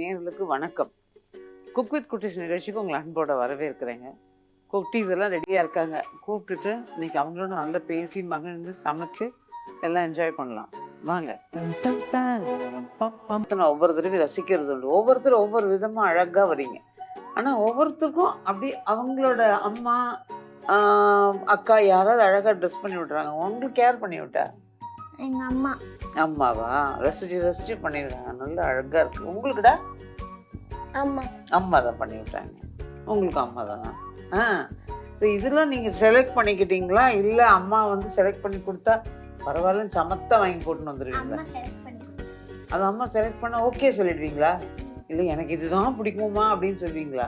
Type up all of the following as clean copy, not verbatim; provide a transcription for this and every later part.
நேயர்களுக்கு வணக்கம். Cook with குட்டீஸ் நிகழ்ச்சிக்கு உங்களை அன்போட வரவேற்கிறேங்க. குட்டீஸ் எல்லாம் ரெடியாக இருக்காங்க. கூப்பிட்டுட்டு இன்னைக்கு அவங்களோட நல்லா பேசி மகிழ்ந்து சமைச்சு எல்லாம் என்ஜாய் பண்ணலாம். வாங்க. நான் ஒவ்வொரு தடவையும் ரசிக்கிறது உண்டு. ஒவ்வொருத்தரும் ஒவ்வொரு விதமாக அழகாக வரீங்க. ஆனால் ஒவ்வொருத்தருக்கும் அப்படி அவங்களோட அம்மா அக்கா யாராவது அழகாக ட்ரெஸ் பண்ணி விட்றாங்க. உங்களுக்கு கேர் பண்ணி விட்டா? எங்கள் அம்மா. அம்மாவா? ரசிச்சு பண்ணிடுறாங்க. நல்லா அழகாக இருக்கு. உங்களுக்குடா? அம்மா. அம்மா தான் பண்ணி விட்டாங்க. உங்களுக்கு அம்மா தானா? இதெல்லாம் நீங்கள் செலக்ட் பண்ணிக்கிட்டீங்களா இல்லை அம்மா வந்து செலக்ட் பண்ணி கொடுத்தா பரவாயில்லன்னு சமத்தாக வாங்கி போட்டுன்னு வந்துடுவீங்களா? அது அம்மா செலக்ட் பண்ண ஓகே சொல்லிடுவீங்களா? இல்லை எனக்கு இதுதான் பிடிக்குமா அப்படின்னு சொல்லுவீங்களா?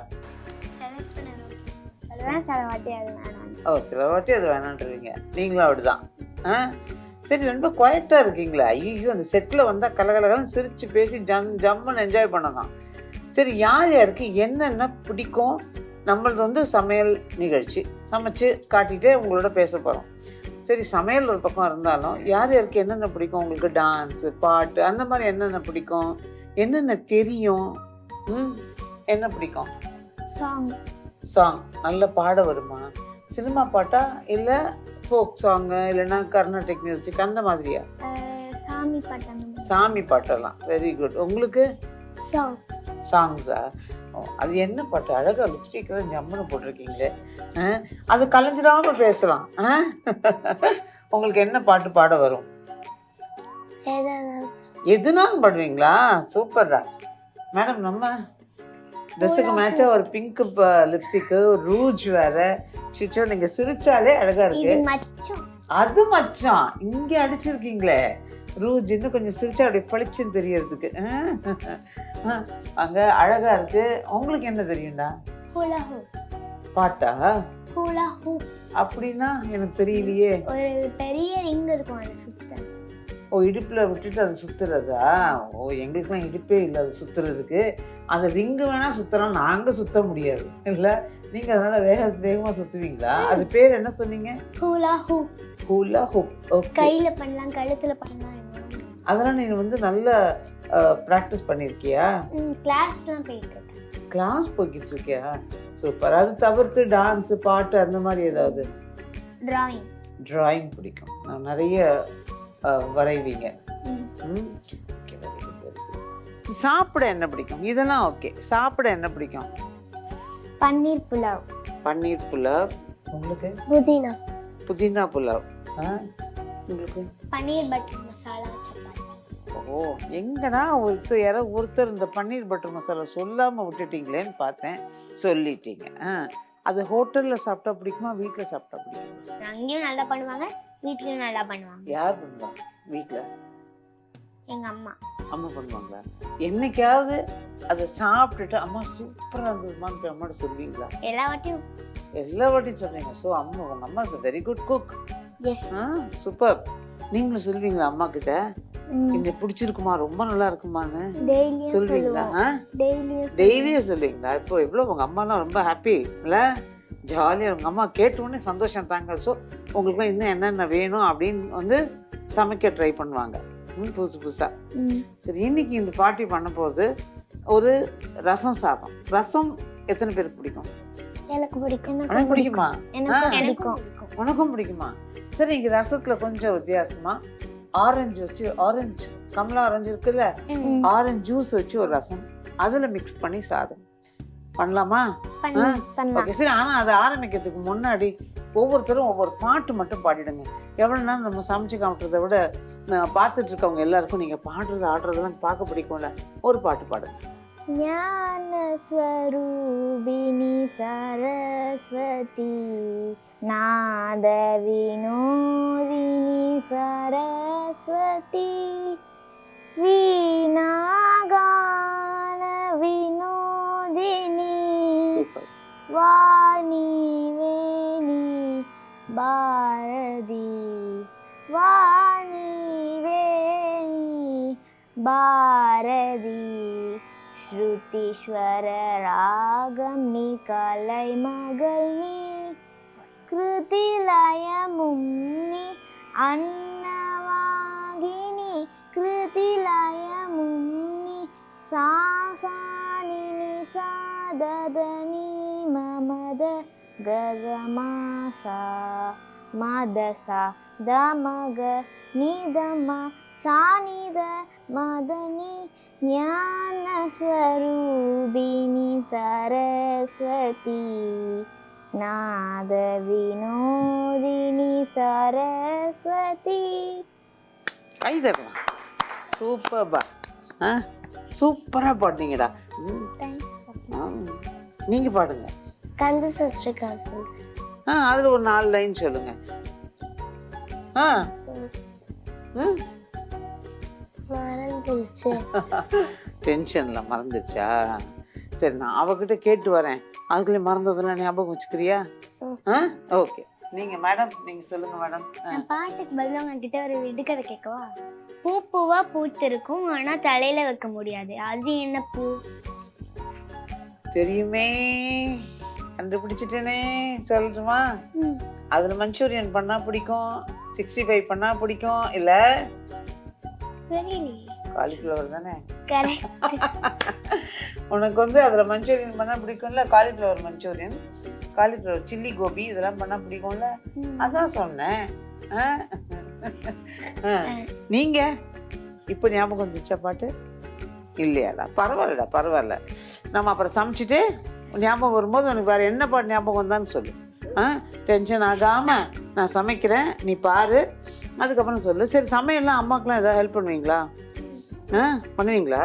சில வாட்டி அது வேணான்றீங்க. நீங்களும் அப்படிதான். சரி, ரொம்ப குவைட்டாக இருக்கீங்களா? ஐயோ, அந்த செட்டில் வந்தால் கலகலகலன்னு சிரித்து பேசி ஜம்முன்னு என்ஜாய் பண்ணலாம். சரி, யார் யாருக்கு என்னென்ன பிடிக்கும்? நம்மளது வந்து சமையல் நிகழ்ச்சி, சமைச்சு காட்டிகிட்டே உங்களோட பேச போகிறோம். சரி, சமையல் ஒரு பக்கம் இருந்தாலும் யார் யாருக்கு என்னென்ன பிடிக்கும்? உங்களுக்கு டான்ஸு, பாட்டு, அந்த மாதிரி என்னென்ன பிடிக்கும்? என்னென்ன தெரியும்? என்ன பிடிக்கும்? சாங் நல்ல பாட வருமா? சினிமா பாட்டா இல்லை ஃபோக் சாங்கு இல்லைன்னா கர்நாடிக் மியூசிக் அந்த மாதிரியா? சாமி பாட்டெல்லாம் வெரி குட். உங்களுக்கு சாங்ஸா? அது என்ன பாட்டு? அழகாக லிப்ஸ்டிக்லாம் ஜம்முன்னு போட்டிருக்கீங்களே. அது கலைஞ்சிடாம பேசலாம். உங்களுக்கு என்ன பாட்டு பாட வரும்? எதுனாலும் பாடுவீங்களா? சூப்பர்டா மேடம். நம்ம ட்ரெஸ்ஸுக்கு மேட்சாக ஒரு பிங்க் லிப்ஸ்டிக்கு, ரூஜ் வேற. சிச்சோ, நீங்க சிரிச்சாலே அழகா இருக்கு. அது மச்சான் இங்க அடிச்சிருக்கீங்களே ரூஜ். இன்னும் கொஞ்சம் சிரிச்சா அப்படி பளிச்சுன்னு தெரியறதுக்கு. அங்க அழகா இருக்கு. உங்களுக்கு என்ன தெரியும்டா? பாட்டா? அப்படின்னா எனக்கு தெரியலையே. ஒரு பெரிய ரிங் இருக்கும், அது சுத்த. ஓ, இடுப்புல விட்டுட்டு அது சுத்துறதா? ஓ, எங்களுக்குலாம் இடுப்பே இல்லை அது சுத்துறதுக்கு. அந்த ரிங்கு வேணா சுத்தலாம், நாங்க சுத்த முடியாது இல்லை. நீங்க அதனால வேகமா சுத்துவீங்களா? அது பேர் என்ன சொன்னீங்க? ஹூலா ஹூப். ஹூலா ஹூப். ஓகே. கையில பண்ணலாம், கழுத்துல பண்ணலாம். அதெல்லாம் நீங்க வந்து நல்ல பிராக்டிஸ் பண்ணிருக்கியா? கிளாஸ்லாம் போயிட்டு இருக்கேன். கிளாஸ் போய்கிட்டு இருக்கியா? சூப்பர். அது தவிர்த்து டான்ஸ், பாட்டு அந்த மாதிரி ஏதாவது? டிராயிங் பிடிக்கும். நான் நிறைய வரைவீங்க. சாப்பிட என்ன பிடிக்கும்? இதெல்லாம் ஓகே. சாப்பிட என்ன பிடிக்கும்? பன்னீர் புலாவ். பன்னீர் புலாவ். உங்களுக்கு? புதினா புலாவ். உங்களுக்கு? பன்னீர் பட்டர் மசாலா சப்பாத்தி. ஓ, எங்கடா ஒருத்தர் இந்த பன்னீர் பட்டர் மசாலா சொல்லாம விட்டுட்டீங்களேன்னு பார்த்தேன். சொல்லிட்டீங்க. அது ஹோட்டல்ல சாப்பிட்டா பிடிக்குமா வீட்டில் சாப்பிட்டா பிடிக்குமா? அங்கேயும் நல்லா பண்ணுவாங்க, வீட்லயும் நல்லா பண்ணுவாங்க. யார் பண்ணுவாங்க வீட்டில்? எங்க அம்மா. அம்மா பண்ணுவாங்களா? என்னைக்காவது அதை சாப்பிட்டுட்டு அம்மா சூப்பராக இருந்ததுமான்னு அம்மாட்ட சொல்லுவீங்களா? எல்லா வாட்டியும் சொல்றீங்க. ஸோ அம்மா, உங்க அம்மா is very good cook. Super. நீங்களும் சொல்லுவீங்களா அம்மா கிட்ட இந்த பிடிச்சிருக்குமா, ரொம்ப நல்லா இருக்குமான்னு சொல்லுவீங்களா? டெய்லியும் சொல்லுவீங்களா? இப்போ எவ்வளோ உங்க அம்மாலாம் ரொம்ப ஹாப்பி இல்லை? ஜாலியாக உங்க அம்மா கேட்ட உடனே சந்தோஷம் தாங்க. ஸோ உங்களுக்கு இன்னும் என்னென்ன வேணும் அப்படின்னு வந்து சமைக்க ட்ரை பண்ணுவாங்க புதுசா. சரி, இன்னைக்கு இந்த பார்ட்டி பண்ண போகிறது ஒரு ரசம் சாதம். ரசம் எத்தனை பேருக்கு பிடிக்கும்? எனக்கு பிடிக்கும். உனக்கு பிடிக்குமா? உனக்கும் பிடிக்குமா? சரி, இங்க ரசத்துல கொஞ்சம் வித்தியாசமா ஆரஞ்சு வச்சு, ஆரஞ்சு கமலா ஆரஞ்சு இருக்குல்ல, ஆரஞ்சு ஜூஸ் வச்சு ஒரு ரசம், அதுல மிக்ஸ் பண்ணி சாதம் பண்ணலாமா? ஓகே, சரி. ஆனா அதை ஆரம்பிக்கிறதுக்கு முன்னாடி ஒவ்வொருத்தரும் ஒவ்வொரு பாட்டு மட்டும் பாடிடுங்க. எவ்வளவு நேரம் நம்ம சமைச்சு காமிக்கிறத விட பார்த்துட்டு இருக்கவங்க எல்லாருக்கும் நீங்க பாடுறது ஆடுறதெல்லாம் பார்க்க பிடிக்கும்ல. ஒரு பாட்டு பாடுங்க. ஞான ஸ்வரூபிணி சரஸ்வதி நாத வினோதினி சரஸ்வதி வீணாகான வினோதினி வாணி வேணி பாரதி வாணி வேணி பாரதி ஸ்ருதிஸ்வர ராகம் நீ கலை மகள் நீ கிருதிலயமும் நீ அன்னவாகினி கிருதிலயமும் நீ சா நி நி சா த த நீ ம ம த க க மா சா மா த சா த ம க நீ த ம சா நி த ம த நீ ஞான ஸ்வரூபிணி சரஸ்வதி நாத வினோதினி சரஸ்வதி. கை தட்டலாம். சூப்பர்பா. ஆ சூப்பராக பாடுனீங்கடா. தேங்க்ஸ். நீங்கள் பாடுங்க. கந்த சஷ்டிகா சொல்லு. அதில் ஒரு 4 லைன் சொல்லுங்க. மறந்துருச்சு. டென்ஷனில் மறந்துடுச்சா? சரி, நான் அவகிட்ட கேட்டு வரேன். அதுக்குள்ளே மறந்ததெல்லாம் ஞாபகம் வச்சுக்கிறியா? ஓகே. நீங்கள் மேடம், நீங்கள் சொல்லுங்கள் மேடம். பாட்டுக்கு பதிலாக உங்ககிட்ட ஒரு விடுகதை கேட்கவா? பூ பூவா பூத்திருக்கும், ஆனால் தலையில வைக்க முடியாது, அது என்ன பூ? தெரியுமே, கண்டுபிடிச்சிட்டேனே. சொல்லட்டுமா? அதில் மஞ்சூரியன் பண்ணால் பிடிக்கும், 65 பண்ணால் பிடிக்கும், இல்லை காலிஃப்ளவர் தானே? உனக்கு வந்து அதில் மஞ்சூரியன் பண்ணால் பிடிக்கும்ல, cauliflower Manchurian, cauliflower chilli gobi இதெல்லாம் பண்ணால் பிடிக்கும்ல, அதான் சொன்னேன். நீங்கள் இப்போ ஞாபகம் வந்துச்சா பாட்டு? இல்லையாடா? பரவாயில்லடா, பரவாயில்ல. நம்ம அப்புறம் சமைச்சிட்டு ஞாபகம் வரும்போது உனக்கு வேறு என்ன பாட்டு ஞாபகம் வந்தான்னு சொல்லு. டென்ஷன் ஆகாமல் நான் சமைக்கிறேன், நீ பாரு, அதுக்கப்புறம் சொல்லு. சரி, சமையல்லாம் அம்மாக்கெலாம் எதாவது ஹெல்ப் பண்ணுவீங்களா? பண்ணுவீங்களா?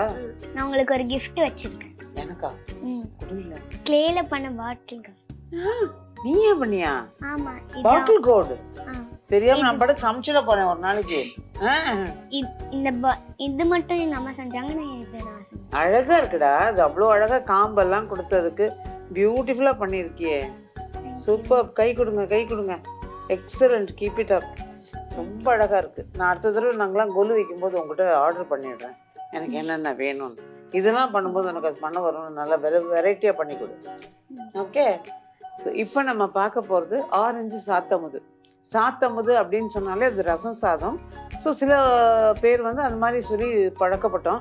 நான் உங்களுக்கு ஒரு கிஃப்ட் வச்சிருக்கேன். எனக்கா? புரியல. கிளேல பண்ண பாட்டில்கள். நீயே பண்ணியா? ஆமா. பாட்டில் கோட் தெரியாம நான் படம் சமைச்சிட போறேன் ஒரு நாளைக்கு. இது மட்டும் எங்க அம்மா செஞ்சாங்க, நான் செஞ்சேன். அழகா இருக்குடா. அது அவ்வளோ அழகா காம்பெல்லாம் கொடுத்ததுக்கு பியூட்டிஃபுல்லா பண்ணிருக்கியே. சூப்பர். கை கொடுங்க, கை கொடுங்க. எக்ஸலண்ட். Keep it up. ரொம்ப அழகா இருக்கு. நான் அடுத்த தடவை நாங்களாம் கொலு வைக்கும்போது உங்ககிட்ட ஆர்டர் பண்ணிடுறேன், எனக்கு என்னென்ன வேணும்னு. இதெல்லாம் பண்ணும்போது எனக்கு அது பண்ண வரணும். நல்லா வெரைட்டியா பண்ணி கொடு. ஓகே. ஸோ இப்போ நம்ம பார்க்க போகிறது ஆரஞ்சு சாத்தமுது. சாத்தமுது அப்படின்னு சொன்னாலே அது ரசம் சாதம். ஸோ சில பேர் வந்து அது மாதிரி சொல்லி பழக்கப்பட்டோம்.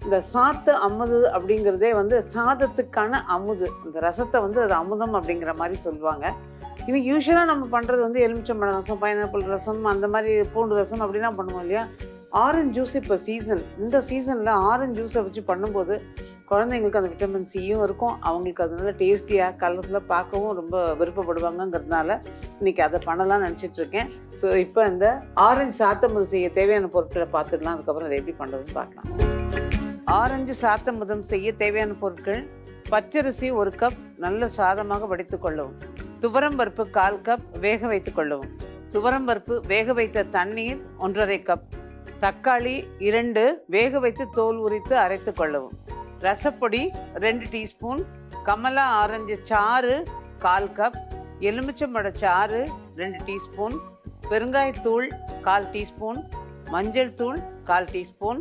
இந்த சாத்து அமுது அப்படிங்கிறதே வந்து சாதத்துக்கான அமுது. இந்த ரசத்தை வந்து அது அமுதம் அப்படிங்கிற மாதிரி சொல்லுவாங்க. இது யூஸ்வலாக நம்ம பண்ணுறது வந்து எலுமிச்சம்பழம் ரசம், பைனாப்பிள் ரசம், அந்த மாதிரி பூண்டு ரசம் அப்படிலாம் பண்ணுவோம் இல்லையா? ஆரஞ்சு ஜூஸ் இப்போ சீசன். இந்த சீசனில் ஆரஞ்சு ஜூஸை வச்சு பண்ணும்போது குழந்தைங்களுக்கு அந்த விட்டமின் சியும் இருக்கும், அவங்களுக்கு அது நல்லா டேஸ்டியாக கலர்ஃபுல்லாக பார்க்கவும் ரொம்ப விருப்பப்படுவாங்கங்கிறதுனால இன்றைக்கி அதை பண்ணலாம்னு நினச்சிட்ருக்கேன். ஸோ இப்போ இந்த ஆரஞ்சு சாத்தமுது செய்ய தேவையான பொருட்களை பார்த்துக்கலாம், அதுக்கப்புறம் அதை எப்படி பண்ணுறதுன்னு பார்க்கலாம். ஆரஞ்சு சாத்தமுதம் செய்ய தேவையான பொருட்கள்: பச்சரிசி 1 கப் நல்ல சாதமாக வடித்து கொள்ளவும், துவரம்பருப்பு 1/4 கப் வேக வைத்து கொள்ளவும், துவரம்பருப்பு வேக வைத்த தண்ணீர் 1½ கப், தக்காளி 2 வேக வைத்து தோல் உரித்து அரைத்து கொள்ளவும், ரசப்பொடி 2 டீஸ்பூன், கமலா ஆரஞ்சு சாறு 1/4 கப், எலுமிச்சம்பழ சாறு 2 டீஸ்பூன், பெருங்காயத்தூள் 1/4 டீஸ்பூன், மஞ்சள் தூள் 1/4 டீஸ்பூன்,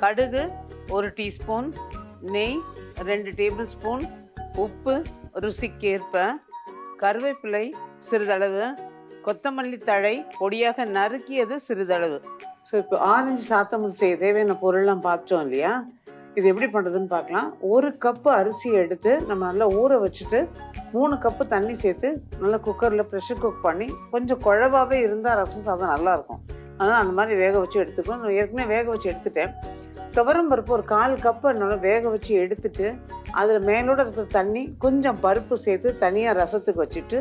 கடுகு 1 டீஸ்பூன், நெய் 2 டேபிள் ஸ்பூன், உப்பு ருசிக்கேற்ப, கருவேப்பிலை சிறிதளவு, கொத்தமல்லி தழை பொடியாக நறுக்கியது சிறிதளவு. ஸோ இப்போ ஆரஞ்சு சாத்தமுது செய்ய தேவையான பொருள்லாம் பார்த்தோம் இல்லையா? இது எப்படி பண்ணுறதுன்னு பார்க்கலாம். 1 கப்பு அரிசி எடுத்து நம்ம நல்லா ஊற வச்சுட்டு 3 கப்பு தண்ணி சேர்த்து நல்லா குக்கரில் ப்ரெஷர் குக் பண்ணி, கொஞ்சம் குழவாகவே இருந்தால் ரசம் சாதம் நல்லாயிருக்கும். அதனால் அந்த மாதிரி வேக வச்சு எடுத்துக்கணும். நான் ஏற்கனவே வேக வச்சு எடுத்துட்டேன். துவரம்பருப்பு 1/4 கப்பு நல்லா வேக வச்சு எடுத்துட்டு அதில் மேலோட இருக்கிற தண்ணி கொஞ்சம் பருப்பு சேர்த்து தனியாக ரசத்துக்கு வச்சுட்டு,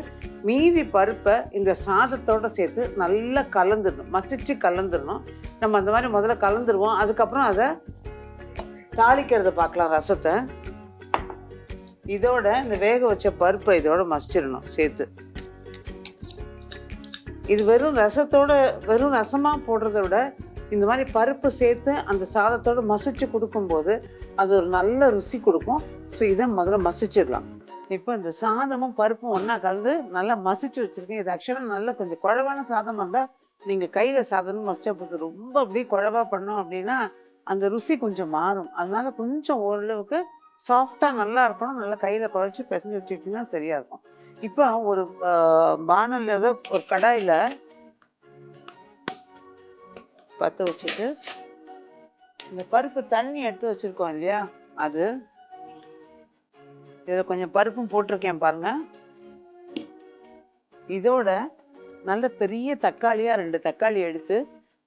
மீதி பருப்பை இந்த சாதத்தோடு சேர்த்து நல்லா கலந்துடணும், மசிச்சு கலந்துடணும். நம்ம அந்த மாதிரி முதல்ல கலந்துருவோம், அதுக்கப்புறம் அதை தாளிக்கிறத பார்க்கலாம். ரசத்தை இதோட இந்த வேக வச்ச பருப்பை இதோட மசிச்சிடணும் சேர்த்து. இது வெறும் ரசத்தோட வெறும் ரசமாக போடுறத விட இந்த மாதிரி பருப்பு சேர்த்து அந்த சாதத்தோடு மசிச்சு கொடுக்கும்போது அது ஒரு நல்ல ருசி கொடுக்கும். ஸோ இதை முதல்ல மசிச்சிடலாம். இப்போ இந்த சாதமும் பருப்பும் ஒன்றா கலந்து நல்லா மசிச்சு வச்சுருக்கேன். இது ஆக்சுவலாக நல்லா கொஞ்சம் குழவான சாதம் இருந்தால் நீங்கள் கையில் சாதமும் மசிச்சா போது. ரொம்ப அப்படியே குழவா பண்ணோம் அப்படின்னா அந்த ருசி கொஞ்சம் மாறும். அதனால கொஞ்சம் ஓரளவுக்கு சாஃப்டாக நல்லா இருக்கணும். நல்லா கையில் குழச்சி பிசைஞ்சு வச்சுக்கிட்டிங்கன்னா சரியாக இருக்கும். இப்போ ஒரு பானல் ஏதோ ஒரு கடாயில் பற்ற வச்சுட்டு இந்த பருப்பு தண்ணி எடுத்து வச்சுருக்கோம் இல்லையா, அது இதில் கொஞ்சம் பருப்பும் போட்டிருக்கேன் பாருங்க. இதோட நல்ல பெரிய தக்காளியாக 2 தக்காளி எடுத்து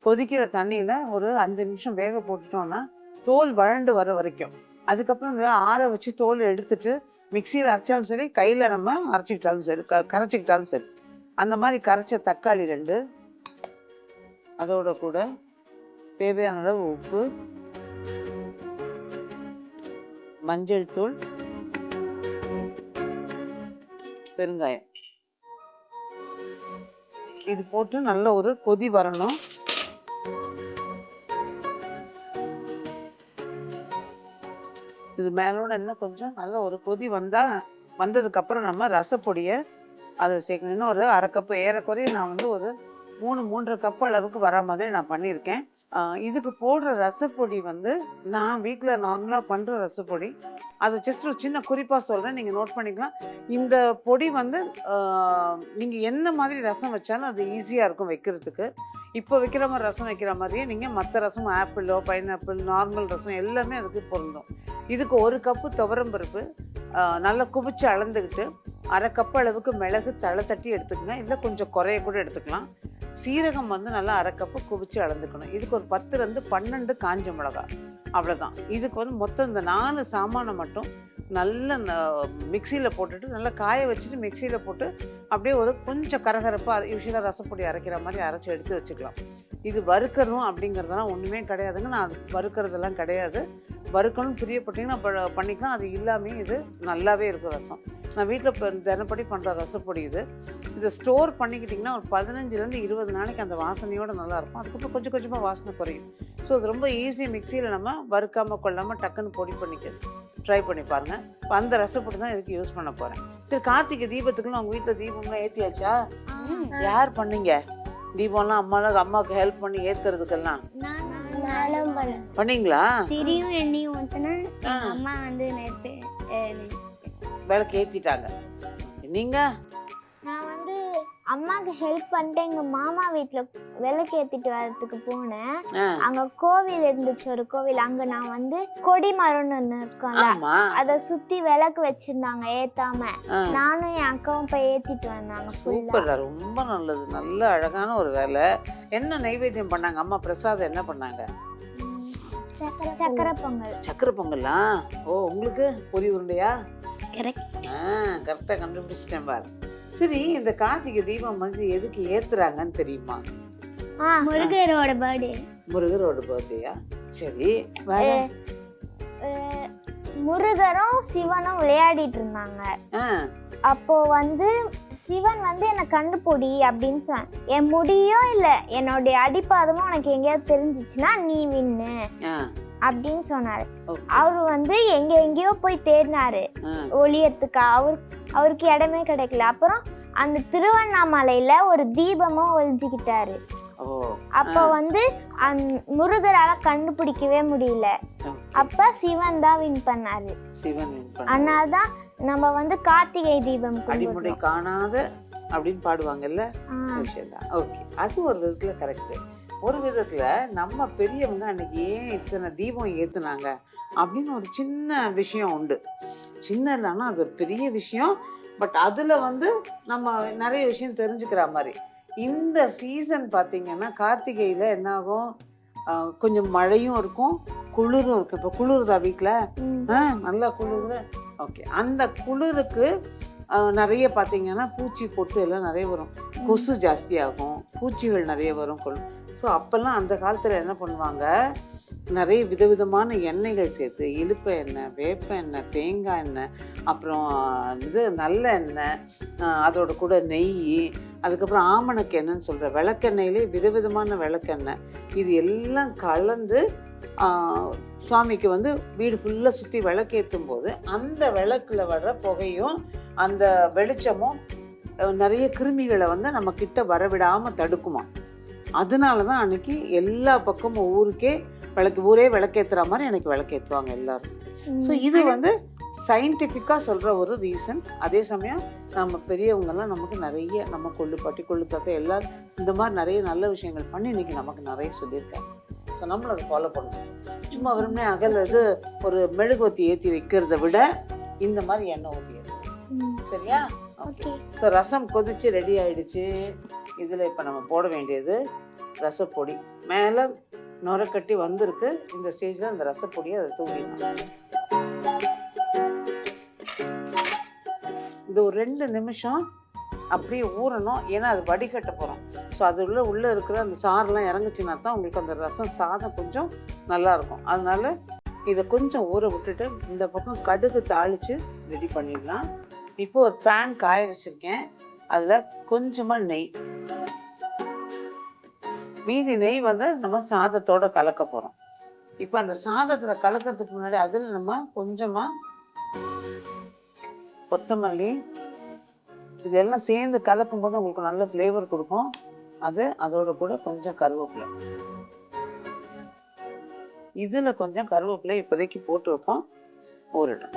கொதிக்கிற தண்ணியில் ஒரு 5 நிமிஷம் வேக போட்டுட்டோம்னா தோல் வறண்டு வர வரைக்கும், அதுக்கப்புறம் இந்த ஆற வச்சு தோல் எடுத்துட்டு மிக்சியில் அரைச்சாலும் சரி, கையில் நம்ம அரைச்சிக்கிட்டாலும் சரி, கரைச்சிக்கிட்டாலும் சரி. அந்த மாதிரி கரைச்ச தக்காளி 2, அதோட கூட தேவையான அளவு உப்பு, மஞ்சள் தூள், பெருங்காயம், இது போட்டு நல்ல ஒரு கொதி வரணும். இது மேலோட இன்னும் கொஞ்சம் நல்ல ஒரு கொதி வந்ததுக்கு அப்புறம் நம்ம ரசப்பொடியை அதை சேர்க்கணும். இன்னும் ஒரு 1/2 கப்பு, ஏறக்குறைய நான் வந்து ஒரு 3-3.5 கப் அளவுக்கு வர மாதிரி நான் பண்ணியிருக்கேன். இதுக்கு போடுற ரசப்பொடி வந்து நான் வீட்டில் நார்மலாக பண்ணுற ரசப்பொடி. அதை ஜஸ்ட் ஒரு சின்ன குறிப்பாக சொல்கிறேன், நீங்கள் நோட் பண்ணிக்கலாம். இந்த பொடி வந்து நீங்கள் என்ன மாதிரி ரசம் வச்சாலும் அது ஈஸியாக இருக்கும் வைக்கிறதுக்கு. இப்போ வைக்கிற மாதிரி ரசம் வைக்கிற மாதிரியே நீங்கள் மற்ற ரசம், ஆப்பிளோ பைனாப்பிள், நார்மல் ரசம் எல்லாமே அதுக்கு பொருந்தும். இதுக்கு 1 கப்பு துவரம்பருப்பு நல்லா குவிச்சு அளந்துக்கிட்டு 1/2 கப் அளவுக்கு மிளகு தலை தட்டி எடுத்துக்கங்க, இல்லை கொஞ்சம் குறைய கூட எடுத்துக்கலாம். சீரகம் வந்து நல்லா 1/2 கப்பு குவிச்சு அளந்துக்கணும். இதுக்கு ஒரு 10 12 காஞ்ச மிளகா, அவ்வளோதான். இதுக்கு வந்து மொத்தம் இந்த 4 சாமானை மட்டும் நல்ல மிக்சியில் போட்டுட்டு நல்லா காய வச்சுட்டு மிக்சியில் போட்டு அப்படியே ஒரு கொஞ்சம் கரகரப்பாக யூஸ்வலாக ரசப்பொடி அரைக்கிற மாதிரி அரைச்சி எடுத்து வச்சுக்கலாம். இது வறுக்கணும் அப்படிங்கிறதெல்லாம் ஒன்றுமே கிடையாதுங்க. நான் வறுக்கிறதெல்லாம் கிடையாது. வறுக்கணும் பிரியப்பட்டிங்கன்னா பண்ணிக்கலாம். அது இல்லாமே இது நல்லாவே இருக்கும் ரசம். நான் வீட்டில் இப்போ தினப்படி பண்ணுற ரசப்பொடி இது. இதை ஸ்டோர் பண்ணிக்கிட்டிங்கன்னா ஒரு 15-20 நாளைக்கு அந்த வாசனையோடு நல்லாயிருக்கும். அதுக்கப்புறம் கொஞ்சம் கொஞ்சமாக வாசனை குறையும். ஸோ அது ரொம்ப ஈஸி. மிக்சியில் நம்ம வறுக்காமல் கொள்ளாமல் டக்குன்னு பொடி பண்ணிக்க ட்ரை பண்ணி பாருங்கள். இப்போ அந்த ரசப்பொடி தான் இதுக்கு யூஸ் பண்ண போகிறேன். சரி, கார்த்திகை தீபத்துக்குன்னு உங்கள் வீட்டில் தீபம்லாம் ஏற்றியாச்சா? யார் பண்ணீங்க தீபம்லாம்? அம்மாவுக்கு ஹெல்ப் பண்ணி ஏற்றுறதுக்கெல்லாம் பண்ணீங்களா? திரியும் எண்ணெயும் ஊற்றினா அம்மா வந்து விளக்கு ஏற்றிட்டாங்க. நீங்கள்? நான் வந்து அம்மாவுக்கு ஹெல்ப் பண்ணிட்டு எங்கள் மாமா வீட்டில் விளக்கு ஏற்றிட்டு வர்றதுக்கு போனேன். அங்கே கோவில் இருந்துச்சு, ஒரு கோவில். அங்கே நான் வந்து கொடி மரம்னு ஒன்று இருக்கோம்ல, அதை சுற்றி விளக்கு வச்சுருந்தாங்க ஏற்றாம. நானும் என் அக்காவும் போய் ஏற்றிட்டு வந்தாங்க. சூப்பர், ரொம்ப நல்லது. நல்ல அழகான ஒரு வேலை. என்ன நைவேத்தியம் பண்ணாங்க அம்மா? பிரசாதம் என்ன பண்ணாங்க? சக்கரை பொங்கல். சக்கரை பொங்கலா? ஓ, உங்களுக்கு பொரி உருண்டையா? கரெக்டாக கண்டுபிடிச்சிட்டேன் பாரு. சரி, இந்த கார்த்திகை தீபம் வந்து எதுக்கு ஏத்துறாங்கன்னு தெரியுமா? முருகரோட பர்த்டே. முருகரோட பர்த்டேயா? சரி, முருகரும் சிவனும் விளையாடிட்டு இருந்தாங்க. அப்போ வந்து சிவன் வந்து என்னை கண்டுபிடி அப்படின்னு சொன்னான். என் முடியோ இல்லை என்னுடைய அடிப்பாதமோ உனக்கு எங்கேயாவது தெரிஞ்சிச்சுன்னா நீ வின்னு அப்படின்னு சொன்னாரு. அவரு வந்து எங்கேயோ போய் தேடினாரு ஒளியத்துக்கு. அவருக்கு இடமே கிடைக்கல. அப்புறம் அந்த திருவண்ணாமலையில ஒரு தீபமும் ஒழிஞ்சுக்கிட்டாரு. அப்ப வந்து முருகரால கண்டுபிடிக்கவே முடியல. அப்ப சிவன் தான் வின் பண்ணாரு. அதனால்தான் நம்ம வந்து கார்த்திகை தீபம் அடிமுடி காணாத அப்படின்னு பாடுவாங்கல்ல. ஓகே, அது ஒரு விதத்துல கரெக்ட். ஒரு விதத்துல நம்ம பெரியவங்க அன்னைக்கு ஏன் இத்தனை தீபம் ஏத்துனாங்க அப்படின்னு ஒரு சின்ன விஷயம் உண்டு. சின்ன இல்லைன்னா அது ஒரு பெரிய விஷயம். பட் அதுல வந்து நம்ம நிறைய விஷயம் தெரிஞ்சுக்கிற மாதிரி. இந்த சீசன் பார்த்தீங்கன்னா கார்த்திகையில் என்னாகும், கொஞ்சம் மழையும் இருக்கும், குளிரும் இருக்கும். இப்போ குளிருதா வீட்டில்? நல்லா குளிர். ஓகே, அந்த குளிருக்கு நிறைய பார்த்தீங்கன்னா பூச்சி பொட்டு எல்லாம் நிறைய வரும். கொசு ஜாஸ்தியாகும், பூச்சிகள் நிறைய வரும். ஸோ அப்போல்லாம் அந்த காலத்தில் என்ன பண்ணுவாங்க, நிறைய விதவிதமான எண்ணெய்கள் சேர்த்து, இலுப்ப எண்ணெய், வேப்ப எண்ணெய், தேங்காய் எண்ணெய், அப்புறம் நல்ல எண்ணெய், அதோட கூட நெய், அதுக்கப்புறம் ஆமணக்கு எண்ணெய்ன்னு சொல்கிற விளக்கெண்ணெயிலே விதவிதமான விளக்கெண்ணெய், இது எல்லாம் கலந்து சுவாமிக்கு வந்து வீடு ஃபுல்லாக சுற்றி விளக்கேற்றும் போது அந்த விளக்கில் வர்ற புகையும் அந்த வெளிச்சமும் நிறைய கிருமிகளை வந்து நம்ம கிட்ட வரவிடாமல் தடுக்குமா. அதனால தான் அன்னைக்கு எல்லா பக்கமும் ஊரே விளக்கேற்றுற மாதிரி எனக்கு விளக்கேற்றுவாங்க எல்லாரும். ஸோ இது வந்து சயின்டிஃபிக்காக சொல்கிற ஒரு ரீசன். அதே சமயம் நம்ம பெரியவங்கெல்லாம் நமக்கு நிறைய, நம்ம கொள்ளுப்பாட்டி கொள்ளுத்தாத்தா எல்லாரும் இந்த மாதிரி நிறைய நல்ல விஷயங்கள் பண்ணி இன்றைக்கி நமக்கு நிறைய சொல்லியிருக்காங்க. ஸோ நம்மளும் அதை ஃபாலோ பண்ணணும். சும்மா வெறுமனே அகல் இது ஒரு மெழுகுவத்தி ஏற்றி வைக்கிறத விட இந்த மாதிரி எண்ணெய் ஊற்றி ஏற்றணும். சரியா? ஓகே. ஸோ ரசம் கொதிச்சு ரெடி ஆயிடுச்சு. இதில் இப்போ நம்ம போட வேண்டியது ரசப்பொடி. மேலே நுரக்கட்டி வந்திருக்கு. இந்த ஸ்டேஜில் அந்த ரசப்பொடியை அதை தூவிடணும். இது ஒரு 2 நிமிஷம் அப்படியே ஊறணும். ஏன்னா அது வடிகட்ட போகிறோம். ஸோ அது உள்ளே இருக்கிற அந்த சாரெலாம் இறங்குச்சுன்னா தான் உங்களுக்கு அந்த ரசம் சாதம் கொஞ்சம் நல்லாயிருக்கும். அதனால இதை கொஞ்சம் ஊற விட்டுட்டு இந்த பக்கம் கடுகு தாளித்து ரெடி பண்ணிடலாம். இப்போ ஒரு பேன் காய வச்சுருக்கேன். அதில் கொஞ்சமாக நெய், மீதி நெய் வந்து நம்ம சாதத்தோட கலக்க போகிறோம். இப்போ அந்த சாதத்தில் கலக்கிறதுக்கு முன்னாடி அதில் நம்ம கொஞ்சமாக கொத்தமல்லி இதெல்லாம் சேர்ந்து கலக்கும் போது உங்களுக்கு நல்ல ஃப்ளேவர் கொடுக்கும். அதோட கூட கொஞ்சம் கருவேப்பிலை, இதில் கொஞ்சம் கருவேப்பிலை இப்போதைக்கு போட்டு வைப்போம். ஊறிடும்.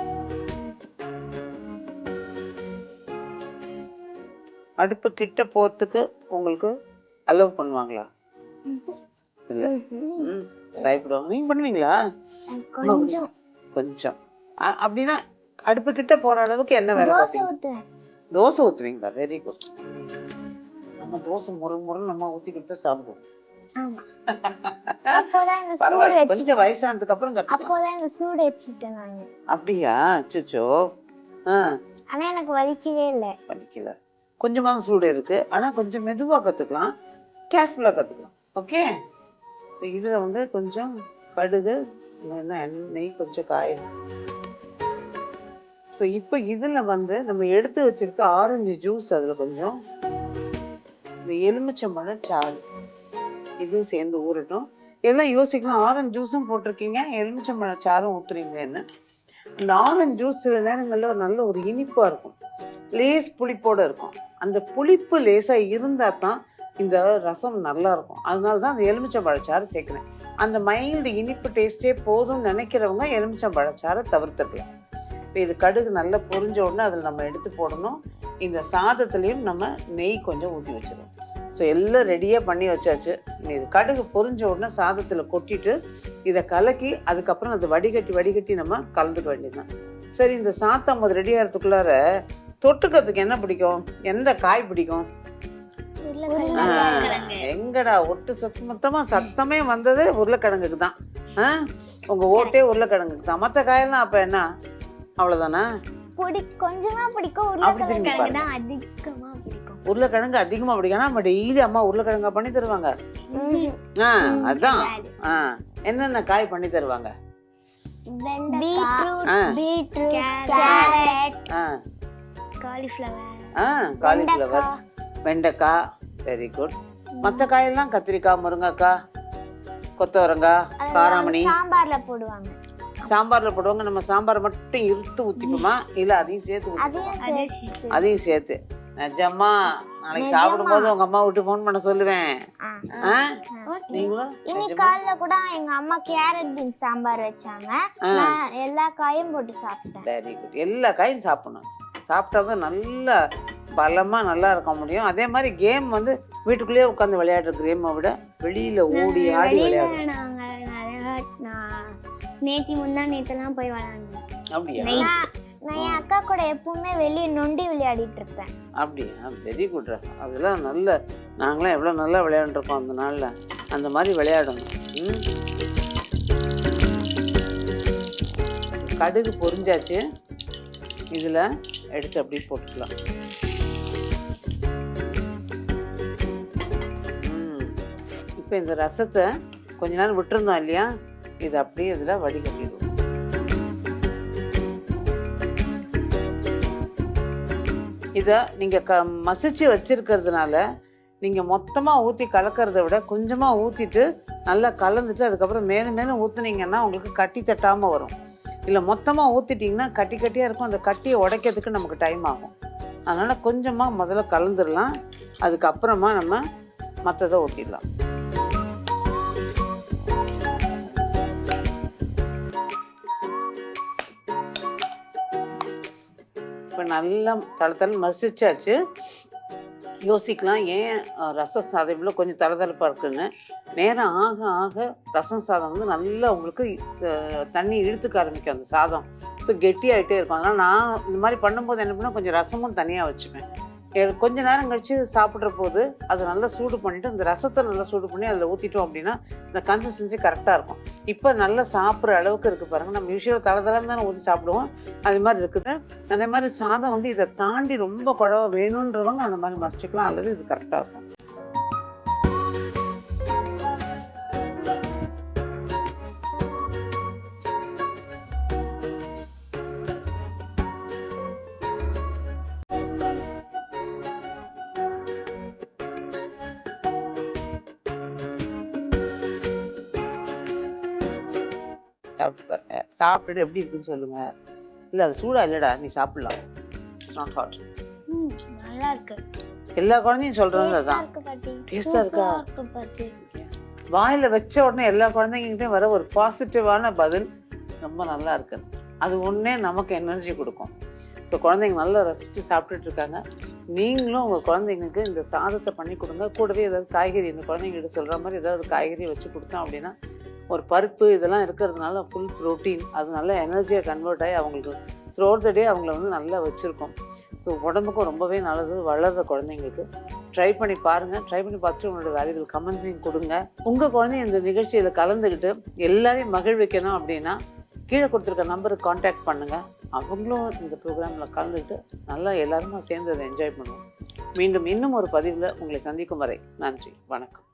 அடுப்பு கிட்ட போகிறதுக்கு உங்களுக்கு அலோவ் பண்ணுவாங்களா? இல்லை. பயப்படுவாங்க. நீங்கள் பண்ணுவீங்களா? கொஞ்சம் கொஞ்சம். அப்படின்னா அடுப்பு கிட்ட போகிற அளவுக்கு என்ன வேலை பார்ப்பீங்க? தோசை ஊற்றுவீங்களா? Very good. நம்ம தோசை முறை நம்ம ஊற்றி கொடுத்தா சாப்பிடுவோம். கொஞ்சம் வயசானதுக்கு அப்புறம் அப்படியா? அச்சோ. ஆனா எனக்கு வலிக்கவே இல்லை. வலிக்கல. கொஞ்சமாக சூடு இருக்கு. ஆனா கொஞ்சம் மெதுவா கத்துக்கலாம், கேர்ஃபுல்லா கத்துக்கலாம். ஓகே. இதுல வந்து கொஞ்சம் கடுகு, எண்ணெய், கொஞ்சம் காயம். ஸோ இப்போ இதில் வந்து நம்ம எடுத்து வச்சிருக்க ஆரஞ்சு ஜூஸ், அதில் கொஞ்சம் இந்த எலுமிச்சம்பழம் சாறு இதுவும் சேர்ந்து ஊறட்டும். எல்லாம் யோசிக்கலாம், ஆரஞ்சு ஜூஸும் போட்டிருக்கீங்க, எலுமிச்சம்பழம் சாறும் ஊற்றுறீங்கன்னு. இந்த ஆரஞ்சு ஜூஸ் சில நேரங்களில் ஒரு நல்ல ஒரு இனிப்பாக இருக்கும், லேஸ் புளிப்போடு இருக்கும். அந்த புளிப்பு லேசாக இருந்தால் தான் இந்த ரசம் நல்லா இருக்கும். அதனால தான் அந்த எலுமிச்சம்பழச்சாறு சேர்க்குறேன். அந்த மைல்டு இனிப்பு டேஸ்ட்டே போதும்னு நினைக்கிறவங்க எலுமிச்சம்பழச்சாறை தவிர்த்துக்கலாம். இப்போ இது கடுகு நல்லா பொரிஞ்ச உடனே அதில் நம்ம எடுத்து போடணும். இந்த சாதத்துலேயும் நம்ம நெய் கொஞ்சம் ஊற்றி வச்சிடணும். ஸோ எல்லாம் ரெடியாக பண்ணி வச்சாச்சு. இது கடுகு பொரிஞ்ச உடனே சாதத்தில் கொட்டிட்டு இதை கலக்கி அதுக்கப்புறம் அதை வடிகட்டி நம்ம கலந்துக்க வேண்டியதுதான். சரி, இந்த சாத்தம் அது ரெடி ஆகிறதுக்குள்ளார தொட்டுக்கிறதுக்கு என்ன பிடிக்கும்? எந்த காய் பிடிக்கும்? எங்கடா ஒட்டு மொத்தமாக சத்தமே வந்தது உருளைக்கிழங்குக்கு தான். உங்கள் ஓட்டே உருளைக்கிழங்குக்கு தான். மற்ற காயெல்லாம் அப்போ என்ன, அவ்வளோதானா? கொஞ்சமா பிடிக்கும். உருளைக்கிழங்கு தான் அதிகமா பிடிக்கும். உருளைக்கிழங்கு அதிகமாக பிடிக்கும். நம்ம டெய்லி அம்மா உருளைக்கிழங்கா பண்ணி தருவாங்க. அதான். என்னென்ன காய் பண்ணி தருவாங்க? காலிஃப்ளவர், வெண்டைக்காய். Very good. மற்ற காயெல்லாம் கத்திரிக்காய், முருங்கைக்காய், கொத்தவரங்காய், காராமணி சாம்பார்ல போடுவாங்க. சாம்பார்ல போடுவாங்க. நம்ம சாம்பார் மட்டும் இருத்து ஊத்திப்போமா, இல்ல அதையும் சேர்த்து? அதையும் சேர்த்து. நிஜமா நாளைக்கு சாப்பிடும் போது உங்க அம்மா விட்டு போன் பண்ண சொல்லுவேன். நீங்களும் இன்னைக்கு காலைல கூட எங்க அம்மா கேரட் பீன்ஸ் சாம்பார் வச்சாங்க. நான் எல்லா காயும் போட்டு சாப்பிட்டேன். Very good. எல்லா காயும் சாப்பிடணும். சாப்பிட்டாதான் நல்லா பலமா நல்லா இருக்க முடியும். அதே மாதிரி கேம் வந்து வீட்டுக்குள்ளேயே உட்காந்து விளையாடுற கேமை விட வெளியில ஓடி ஆடி விளையாடுறோம். நேத்தெல்லாம் போய் விளையாடுனேன். அப்படியா? நான் என் அக்கா கூட எப்பவுமே வெளியே நொண்டி விளையாடிட்டு இருப்பேன். அப்படியா? Very good. அதெல்லாம் நல்ல, நாங்களாம் எவ்வளோ நல்லா விளையாண்டுருக்கோம் அந்த நாளில். அந்த மாதிரி விளையாடணும். கடுகு பொரிஞ்சாச்சு. இதில் எடுத்து அப்படியே போட்டுக்கலாம். இப்போ இந்த ரசத்தை கொஞ்ச நேரம் விட்டுருந்தோம் இல்லையா, இது அப்படியே இதில் வடிகட்டிடுவோம். இதை நீங்கள் மசிச்சு வச்சிருக்கிறதுனால நீங்கள் மொத்தமாக ஊற்றி கலக்கிறத விட கொஞ்சமாக ஊற்றிட்டு நல்லா கலந்துட்டு அதுக்கப்புறம் மேலும் மேலும் ஊற்றுனீங்கன்னா உங்களுக்கு கட்டி தட்டாமல் வரும். இல்லை மொத்தமாக ஊற்றிட்டிங்கன்னா கட்டி கட்டியாக இருக்கும். அந்த கட்டியை உடைக்கிறதுக்கு நமக்கு டைம் ஆகும். அதனால் கொஞ்சமாக முதல்ல கலந்துடலாம். அதுக்கப்புறமா நம்ம மற்றதை ஊற்றிடலாம். இப்போ நல்லா தளத்தள மசிச்சாச்சு. யோசிக்கலாம் ஏன் ரசம் சாதம் இவ்வளோ கொஞ்சம் தளதளப்பாக இருக்குன்னு. நேரம் ஆக ஆக ரசம் சாதம் வந்து நல்லா உங்களுக்கு தண்ணி இழுத்துக்க ஆரம்பிக்கும் அந்த சாதம். ஸோ கெட்டியாகிட்டே இருக்கும். அதனால் நான் இந்த மாதிரி பண்ணும்போது என்ன பண்ணால் கொஞ்சம் ரசமும் தனியாக வச்சுப்பேன். கொஞ்ச நேரம் கழித்து சாப்பிட்ற போது அதை நல்லா சூடு பண்ணிவிட்டு அந்த ரசத்தை நல்லா சூடு பண்ணி அதில் ஊற்றிட்டோம் அப்படின்னா இந்த கன்சிஸ்டன்சி கரெக்டாக இருக்கும். இப்போ நல்லா சாப்பிட்ற அளவுக்கு இருக்குது பாருங்கள். நம்ம யூஸ்வலாக தளதளன்னு தானே ஊற்றி சாப்பிடுவோம், அது மாதிரி இருக்குது. அதே மாதிரி சாதம் வந்து இதை தாண்டி ரொம்ப குழவா வேணுன்றவங்க அந்த மாதிரி மசிச்சுக்கலாம், அல்லது இது கரெக்டாக இருக்கும். சாப்பிட்டு பாருங்க, சாப்பிட்டுட்டு எப்படி இருக்குன்னு சொல்லுங்க. இல்லை அது சூடா இல்லைடா, நீ சாப்பிடலாம். It's not hot. நல்லா இருக்கு. எல்லா குழந்தையும் சொல்றாங்க அதான். டேஸ்டா இருக்கா? வாயில வச்ச உடனே எல்லா குழந்தைங்கிட்டையும் வர ஒரு பாசிட்டிவான பதில் ரொம்ப நல்லா இருக்கு. அது ஒன்றே நமக்கு எனர்ஜி கொடுக்கும். ஸோ குழந்தைங்க நல்லா ரசித்து சாப்பிட்டுட்டு இருக்காங்க. நீங்களும் உங்கள் குழந்தைங்களுக்கு இந்த சாதத்தை பண்ணி கொடுங்க. கூடவே ஏதாவது காய்கறி, இந்த குழந்தைங்கள்ட்ட சொல்கிற மாதிரி ஏதாவது காய்கறி வச்சு கொடுத்தோம் அப்படின்னா, ஒரு பருப்பு இதெல்லாம் இருக்கிறதுனால ஃபுல் ப்ரோட்டீன், அது நல்ல எனர்ஜியாக கன்வெர்ட் ஆகி அவங்களுக்கு த்ரூ அவுட் த டே அவங்கள வந்து நல்லா வச்சுருக்கோம். ஸோ உடம்புக்கும் ரொம்பவே நல்லது. வளர்கிற குழந்தைங்களுக்கு ட்ரை பண்ணி பாருங்கள். ட்ரை பண்ணி பார்த்துட்டு உங்களோட வேல்யூபிள் கமெண்ட்ஸையும் கொடுங்க. உங்கள் குழந்தைங்க இந்த நிகழ்ச்சியில் கலந்துக்கிட்டு எல்லாரையும் மகிழ்விக்கணும் அப்படின்னா கீழே கொடுத்துருக்க நம்பருக்கு கான்டாக்ட் பண்ணுங்கள். அவங்களும் இந்த ப்ரோக்ராமில் கலந்துக்கிட்டு நல்லா எல்லாருமே சேர்ந்து அதை என்ஜாய் பண்ணுவோம். மீண்டும் இன்னும் ஒரு பதிவில் உங்களை சந்திக்கும் வரை நன்றி, வணக்கம்.